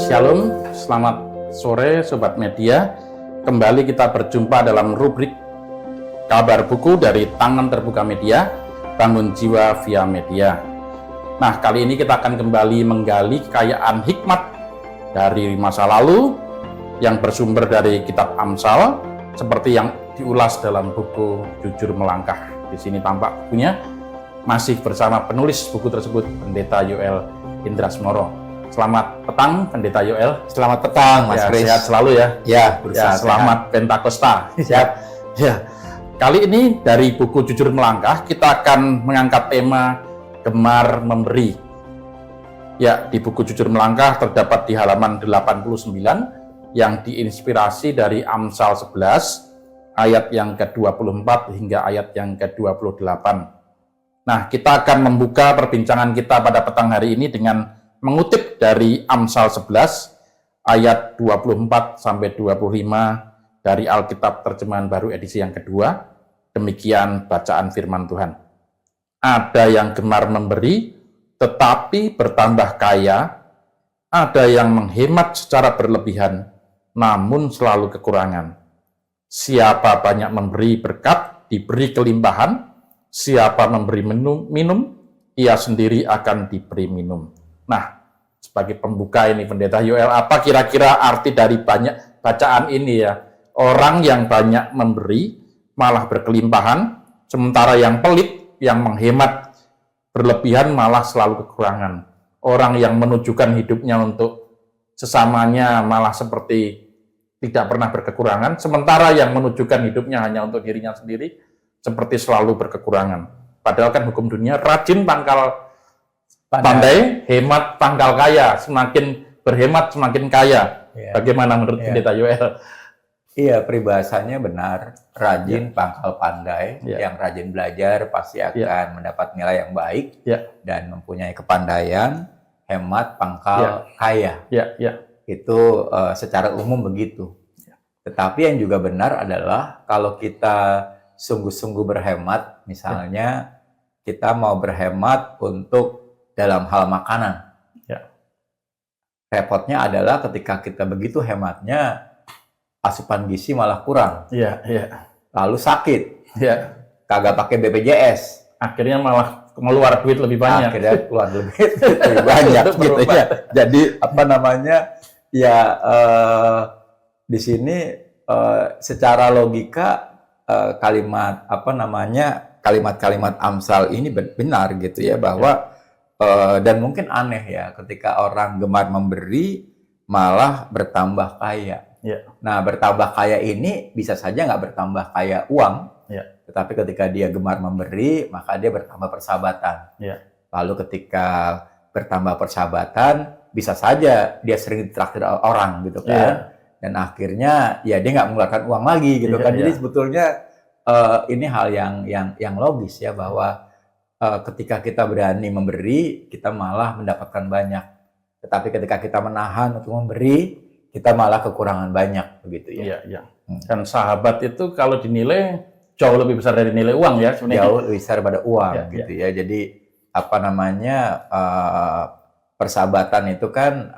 Shalom, selamat sore Sobat Media. Kembali kita berjumpa dalam rubrik Kabar Buku dari Tangan Terbuka Media, Bangun Jiwa via Media. Nah, kali ini kita akan kembali menggali kekayaan hikmat dari masa lalu yang bersumber dari kitab Amsal, seperti yang diulas dalam buku Jujur Melangkah. Di sini tampak bukunya, masih bersama penulis buku tersebut, Pendeta Yoel Indrasmoro. Selamat petang, Pendeta Yoel. Selamat petang, Mas Kris. Sehat selalu ya. Ya, berusaha selamat Pentakosta. Siap. Ya. Kali ini dari buku Jujur Melangkah, kita akan mengangkat tema Gemar Memberi. Ya, di buku Jujur Melangkah terdapat di halaman 89 yang diinspirasi dari Amsal 11 ayat yang ke-24 hingga ayat yang ke-28. Nah, kita akan membuka perbincangan kita pada petang hari ini dengan mengutip dari Amsal 11 ayat 24 sampai 25 dari Alkitab Terjemahan Baru edisi yang kedua. Demikian bacaan firman Tuhan. Ada yang gemar memberi tetapi bertambah kaya, ada yang menghemat secara berlebihan namun selalu kekurangan. Siapa banyak memberi berkat diberi kelimpahan, siapa memberi minum ia sendiri akan diberi minum. Nah, sebagai pembuka ini Pendeta Yoel, apa kira-kira arti dari banyak bacaan ini ya? Orang yang banyak memberi malah berkelimpahan, sementara yang pelit, yang menghemat berlebihan malah selalu kekurangan. Orang yang menunjukkan hidupnya untuk sesamanya malah seperti tidak pernah berkekurangan, sementara yang menunjukkan hidupnya hanya untuk dirinya sendiri seperti selalu berkekurangan. Padahal kan hukum dunia, rajin pangkal pandai, hemat pangkal kaya. Semakin berhemat semakin kaya. Ya. Bagaimana menurut Pendeta Yoel? Iya, peribahasanya benar. Rajin pangkal pandai. Yang rajin belajar pasti akan mendapat nilai yang baik dan mempunyai kepandaian. Hemat pangkal kaya. Itu secara umum begitu. Tetapi yang juga benar adalah kalau kita sungguh-sungguh berhemat, misalnya kita mau berhemat untuk dalam hal makanan. Repotnya adalah ketika kita begitu hematnya, asupan gizi malah kurang. Lalu sakit. Kagak pakai BPJS. Akhirnya malah keluar duit lebih banyak. Akhirnya keluar lebih banyak gitu ya. Jadi apa namanya? Di sini secara logika kalimat-kalimat Amsal ini benar gitu ya, bahwa dan mungkin aneh ya ketika orang gemar memberi malah bertambah kaya. Nah, bertambah kaya ini bisa saja nggak bertambah kaya uang, tetapi ketika dia gemar memberi maka dia bertambah persahabatan. Lalu ketika bertambah persahabatan bisa saja dia sering ditraktir orang gitu kan, dan akhirnya ya dia nggak mengeluarkan uang lagi gitu kan. Jadi sebetulnya ini hal yang logis ya, bahwa ketika kita berani memberi, kita malah mendapatkan banyak. Tetapi ketika kita menahan untuk memberi, kita malah kekurangan banyak, begitu ya. Dan sahabat itu kalau dinilai jauh lebih besar dari nilai uang ya sebenarnya. Jauh lebih besar pada uang, gitu ya. Jadi apa namanya, persahabatan itu kan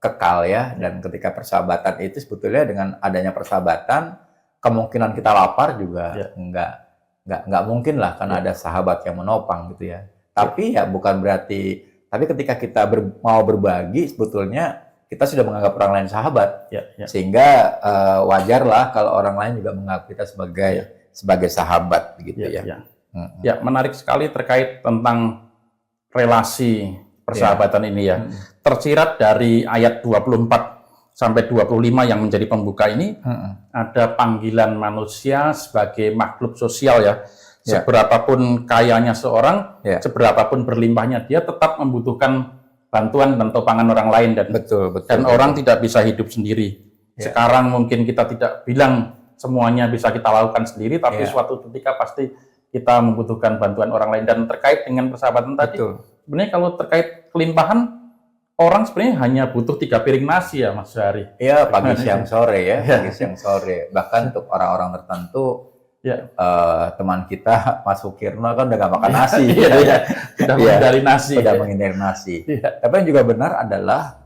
kekal ya. Dan ketika persahabatan itu sebetulnya dengan adanya persahabatan, kemungkinan kita lapar juga nggak mungkin lah, karena ada sahabat yang menopang gitu ya. Tapi ya bukan berarti, tapi ketika kita mau berbagi, sebetulnya kita sudah menganggap orang lain sahabat, sehingga wajar lah kalau orang lain juga menganggap kita sebagai sahabat gitu ya. Ya, menarik sekali terkait tentang relasi persahabatan ini ya. Tersirat dari ayat 24 sampai 25 yang menjadi pembuka ini, ada panggilan manusia sebagai makhluk sosial ya. Seberapapun kayanya seorang, seberapapun berlimpahnya, dia tetap membutuhkan bantuan dan topangan orang lain, dan orang tidak bisa hidup sendiri. Sekarang mungkin kita tidak bilang semuanya bisa kita lakukan sendiri, tapi suatu ketika pasti kita membutuhkan bantuan orang lain. Dan terkait dengan persahabatan tadi, sebenarnya kalau terkait kelimpahan, orang sebenarnya hanya butuh 3 piring nasi ya Mas Hari. Iya, pagi siang sore ya, pagi siang sore. Bahkan untuk orang-orang tertentu, teman kita Mas Sukirno kan udah gak makan nasi. Sudah menghindari nasi. Sudah menghindari nasi. Tapi yang juga benar adalah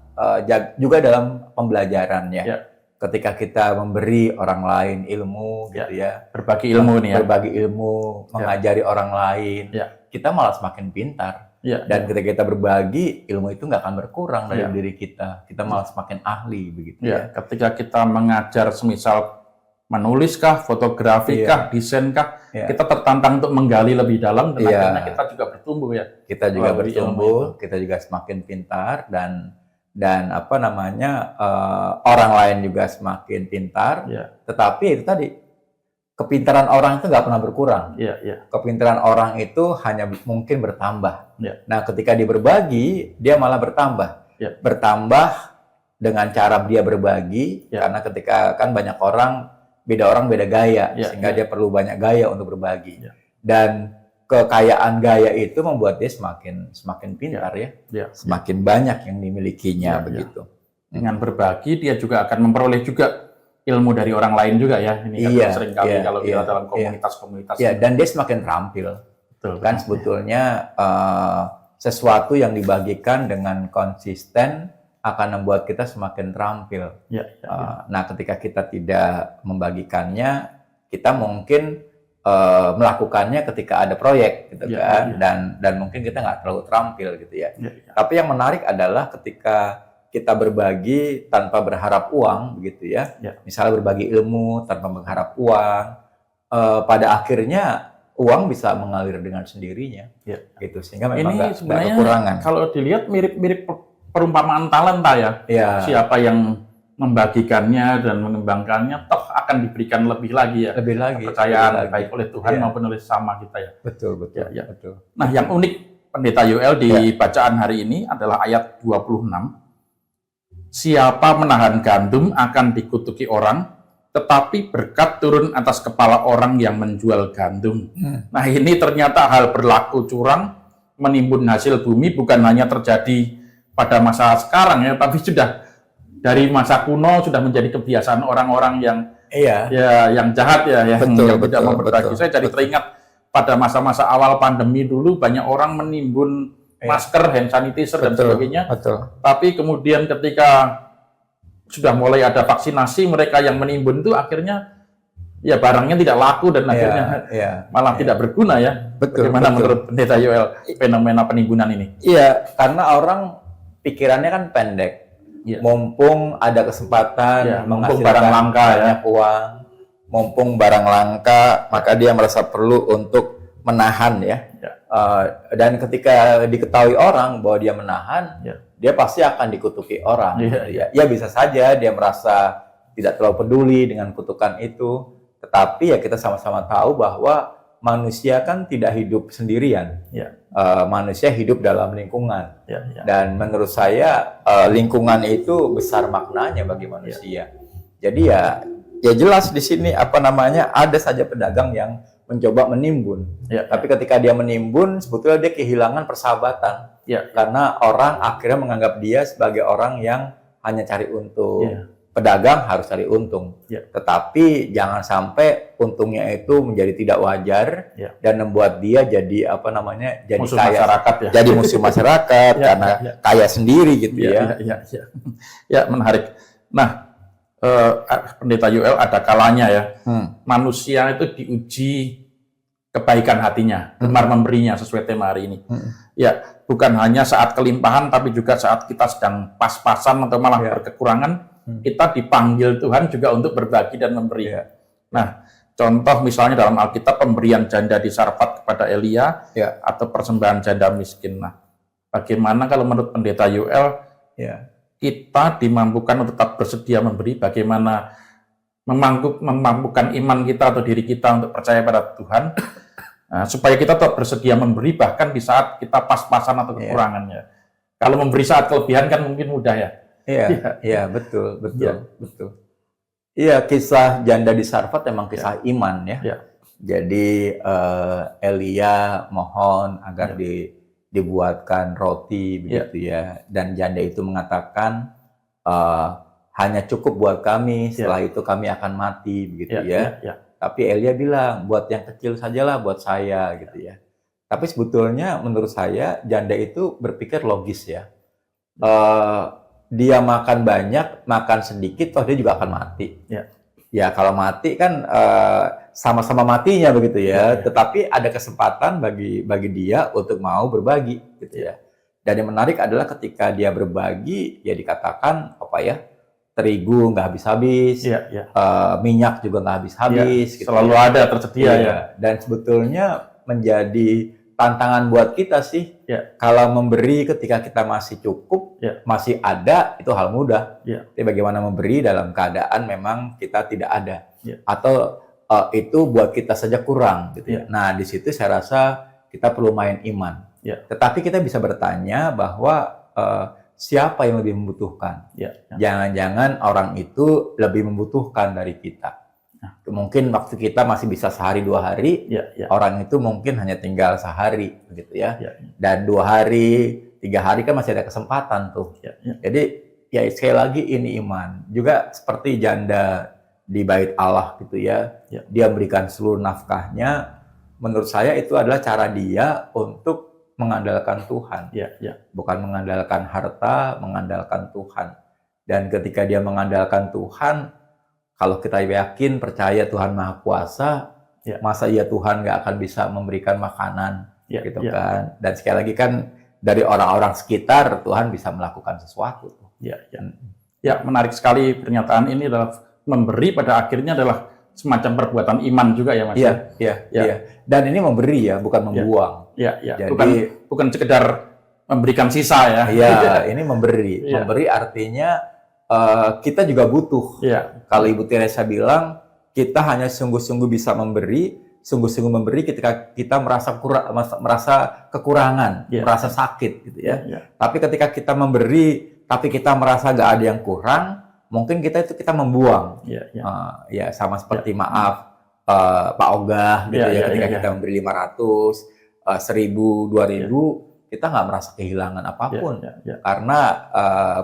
juga dalam pembelajarannya. Ya. Ketika kita memberi orang lain ilmu, gitu ya. Berbagi ilmu nih ya. Berbagi ilmu, mengajari orang lain, kita malah semakin pintar. Dan ketika kita berbagi, ilmu itu nggak akan berkurang dari diri kita. Kita malah semakin ahli, begitu ya. Ketika kita mengajar, semisal menulis kah, fotografi kah, desain kah, kita tertantang untuk menggali lebih dalam, dan akhirnya kita juga bertumbuh ya. Kita juga bertumbuh, kita juga semakin pintar, dan apa namanya, orang lain juga semakin pintar. Tetapi itu tadi, kepintaran orang itu nggak pernah berkurang. Kepintaran orang itu hanya mungkin bertambah. Nah, ketika dia berbagi, dia malah bertambah. Bertambah dengan cara dia berbagi, karena ketika kan banyak orang beda gaya, sehingga dia perlu banyak gaya untuk berbagi. Dan kekayaan gaya itu membuat dia semakin pintar semakin banyak yang dimilikinya, begitu. Dengan berbagi, dia juga akan memperoleh juga ilmu dari orang lain juga ya. Ini kan sering kali kalau kita dalam komunitas-komunitas. Dan dia semakin terampil. Betul, kan sebetulnya sesuatu yang dibagikan dengan konsisten akan membuat kita semakin terampil. Nah, ketika kita tidak membagikannya, kita mungkin melakukannya ketika ada proyek, gitu kan, dan mungkin kita nggak terlalu terampil, gitu ya. Tapi yang menarik adalah ketika kita berbagi tanpa berharap uang, begitu ya. Misalnya berbagi ilmu tanpa berharap uang, pada akhirnya uang bisa mengalir dengan sendirinya, gitu. Sehingga memang nggak kekurangan. Kalau dilihat mirip-mirip perumpamaan talenta ya. Siapa yang membagikannya dan mengembangkannya, toh akan diberikan lebih lagi ya. Lebih lagi. Kepercayaan baik oleh Tuhan maupun oleh sama kita ya. Betul. Nah, yang unik Pendeta Yoel di bacaan hari ini adalah ayat 26. Siapa menahan gandum akan dikutuki orang, tetapi berkat turun atas kepala orang yang menjual gandum. Nah, ini ternyata hal berlaku curang, menimbun hasil bumi bukan hanya terjadi pada masa sekarang ya, tapi sudah dari masa kuno sudah menjadi kebiasaan orang-orang yang yang jahat yang tidak mau berbagi. Saya jadi teringat pada masa-masa awal pandemi dulu, banyak orang menimbun masker, hand sanitizer dan sebagainya. Tapi kemudian ketika sudah mulai ada vaksinasi, mereka yang menimbun itu akhirnya barangnya tidak laku dan akhirnya malah tidak berguna ya. Bagaimana menurut Pendeta Yoel fenomena penimbunan ini? Karena orang pikirannya kan pendek. Mumpung ada kesempatan, mumpung barang langka banyak uang, mumpung barang langka, maka dia merasa perlu untuk menahan dan ketika diketahui orang bahwa dia menahan, dia pasti akan dikutuki orang. Bisa saja dia merasa tidak terlalu peduli dengan kutukan itu, tetapi kita sama-sama tahu bahwa manusia kan tidak hidup sendirian. Manusia hidup dalam lingkungan. Dan menurut saya lingkungan itu besar maknanya bagi manusia. Jadi ya jelas di sini ada saja pedagang yang mencoba menimbun. Tapi ketika dia menimbun, sebetulnya dia kehilangan persahabatan. Karena orang akhirnya menganggap dia sebagai orang yang hanya cari untung. Pedagang harus cari untung, tetapi jangan sampai untungnya itu menjadi tidak wajar dan membuat dia jadi jadi musuh kaya, masyarakat jadi musuh masyarakat karena kaya sendiri gitu menarik. Nah, Pendeta Yoel, ada kalanya manusia itu diuji kebaikan hatinya, gemar memberinya sesuai tema hari ini. Bukan hanya saat kelimpahan, tapi juga saat kita sedang pas-pasan atau malah berkekurangan. Kita dipanggil Tuhan juga untuk berbagi dan memberi. Nah, contoh misalnya dalam Alkitab pemberian janda di Sarfat kepada Elia, atau persembahan janda miskin. Nah, bagaimana kalau menurut Pendeta Yoel, kita dimampukan untuk tetap bersedia memberi? Bagaimana memampukan iman kita atau diri kita untuk percaya pada Tuhan, supaya kita tetap bersedia memberi bahkan di saat kita pas-pasan atau kekurangannya. Kalau memberi saat kelebihan kan mungkin mudah ya. Betul. Kisah janda di Sarfat memang kisah iman Jadi Elia mohon agar dibuatkan roti begitu dan janda itu mengatakan hanya cukup buat kami, setelah itu kami akan mati begitu Tapi Elia bilang buat yang kecil sajalah buat saya gitu Tapi sebetulnya menurut saya janda itu berpikir logis dia makan banyak, makan sedikit, toh dia juga akan mati. Ya kalau mati kan sama-sama matinya begitu ya. Tetapi ada kesempatan bagi dia untuk mau berbagi gitu ya. Dan yang menarik adalah ketika dia berbagi, ya dikatakan apa ya, terigu nggak habis-habis, minyak juga nggak habis-habis. Gitu selalu ada tersedia ya. Dan sebetulnya menjadi tantangan buat kita sih, kalau memberi ketika kita masih cukup, masih ada, itu hal mudah. Tapi bagaimana memberi dalam keadaan memang kita tidak ada, atau itu buat kita saja kurang, gitu ya. Nah, di situ saya rasa kita perlu main iman. Tetapi kita bisa bertanya bahwa siapa yang lebih membutuhkan? Jangan-jangan orang itu lebih membutuhkan dari kita. Mungkin waktu kita masih bisa sehari 2 hari, orang itu mungkin hanya tinggal sehari, begitu ya. Dan 2 hari, 3 hari kan masih ada kesempatan tuh. Jadi ya sekali lagi ini iman. Juga seperti janda di bait Allah gitu ya. Dia berikan seluruh nafkahnya. Menurut saya itu adalah cara dia untuk mengandalkan Tuhan. Bukan mengandalkan harta, mengandalkan Tuhan. Dan ketika dia mengandalkan Tuhan, kalau kita yakin, percaya Tuhan Maha Kuasa, masa iya Tuhan nggak akan bisa memberikan makanan, gitu kan? Dan sekali lagi kan dari orang-orang sekitar Tuhan bisa melakukan sesuatu. Ya, menarik sekali pernyataan ini adalah memberi pada akhirnya adalah semacam perbuatan iman juga ya Mas. Iya. Dan ini memberi ya, bukan membuang. Jadi bukan sekedar memberikan sisa ya. Iya, ini memberi. Memberi artinya kita juga butuh. Kalau Ibu Teresa bilang, kita hanya sungguh-sungguh bisa memberi, sungguh-sungguh memberi ketika kita merasa kekurangan, merasa sakit, gitu ya. Tapi ketika kita memberi, tapi kita merasa nggak ada yang kurang, mungkin kita membuang. Ya sama seperti maaf Pak Ogah, gitu ya. Ketika kita memberi 500, 1000, 2000. Kita nggak merasa kehilangan apapun, karena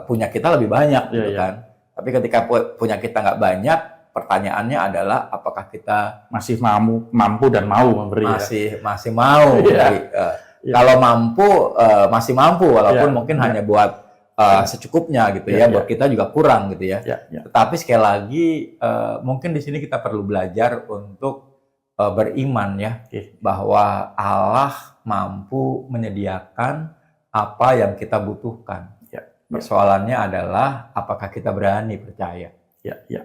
punya kita lebih banyak, gitu kan. Tapi ketika punya kita nggak banyak, pertanyaannya adalah apakah kita masih mampu dan mau memberi? Masih mau. Kalau mampu, masih mampu, walaupun mungkin hanya buat secukupnya, gitu ya. Buat kita juga kurang, gitu ya. Tetapi sekali lagi, mungkin di sini kita perlu belajar untuk beriman ya, bahwa Allah mampu menyediakan apa yang kita butuhkan. Persoalannya adalah apakah kita berani percaya.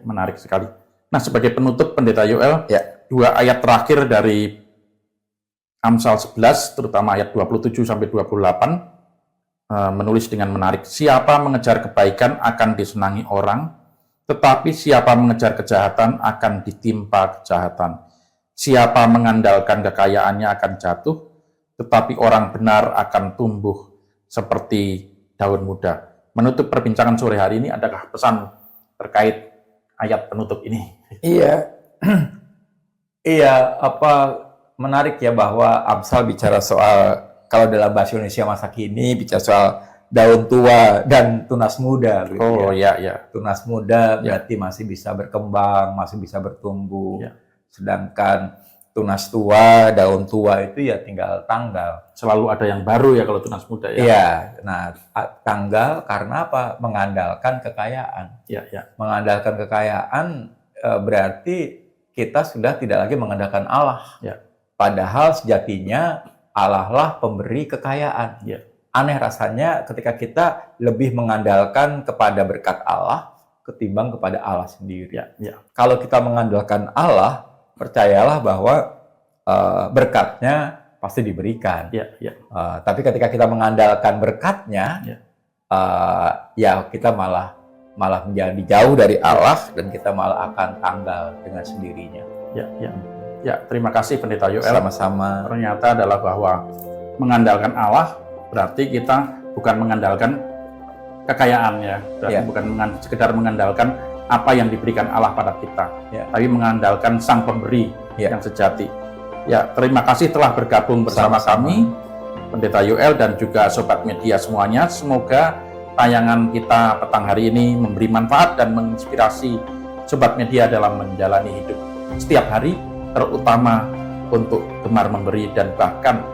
Menarik sekali. Nah, sebagai penutup Pendeta Yoel, 2 ayat terakhir dari Amsal 11, terutama ayat 27 sampai 28, menulis dengan menarik. Siapa mengejar kebaikan akan disenangi orang, tetapi siapa mengejar kejahatan akan ditimpa kejahatan. Siapa mengandalkan kekayaannya akan jatuh, tetapi orang benar akan tumbuh seperti daun muda. Menutup perbincangan sore hari ini, adakah pesan terkait ayat penutup ini? Menarik ya bahwa Amsal bicara soal, kalau dalam bahasa Indonesia masa kini, bicara soal daun tua dan tunas muda. Gitu Tunas muda berarti masih bisa berkembang, masih bisa bertumbuh. Sedangkan tunas tua, daun tua itu ya tinggal tanggal. Selalu ada yang baru ya kalau tunas muda ya. Nah tanggal karena apa? Mengandalkan kekayaan. Mengandalkan kekayaan berarti kita sudah tidak lagi mengandalkan Allah. Padahal sejatinya Allah lah pemberi kekayaan. Aneh rasanya ketika kita lebih mengandalkan kepada berkat Allah ketimbang kepada Allah sendiri. Kalau kita mengandalkan Allah, percayalah bahwa berkatnya pasti diberikan. Tapi ketika kita mengandalkan berkatnya, kita malah menjadi jauh dari Allah dan kita malah akan tanggal dengan sendirinya. Terima kasih Pendeta Yoel. Sama-sama. Ternyata adalah bahwa mengandalkan Allah berarti kita bukan mengandalkan kekayaannya, berarti bukan sekedar mengandalkan apa yang diberikan Allah pada kita, tapi mengandalkan Sang Pemberi yang sejati. Terima kasih telah bergabung bersama kami, Pendeta Yoel dan juga Sobat Media semuanya. Semoga tayangan kita petang hari ini memberi manfaat dan menginspirasi Sobat Media dalam menjalani hidup setiap hari, terutama untuk gemar memberi dan bahkan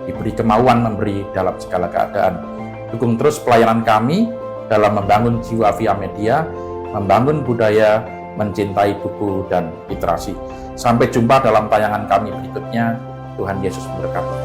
diberi kemauan memberi dalam segala keadaan. Dukung terus pelayanan kami dalam membangun jiwa via media, membangun budaya, mencintai buku dan literasi. Sampai jumpa dalam tayangan kami berikutnya. Tuhan Yesus memberkati.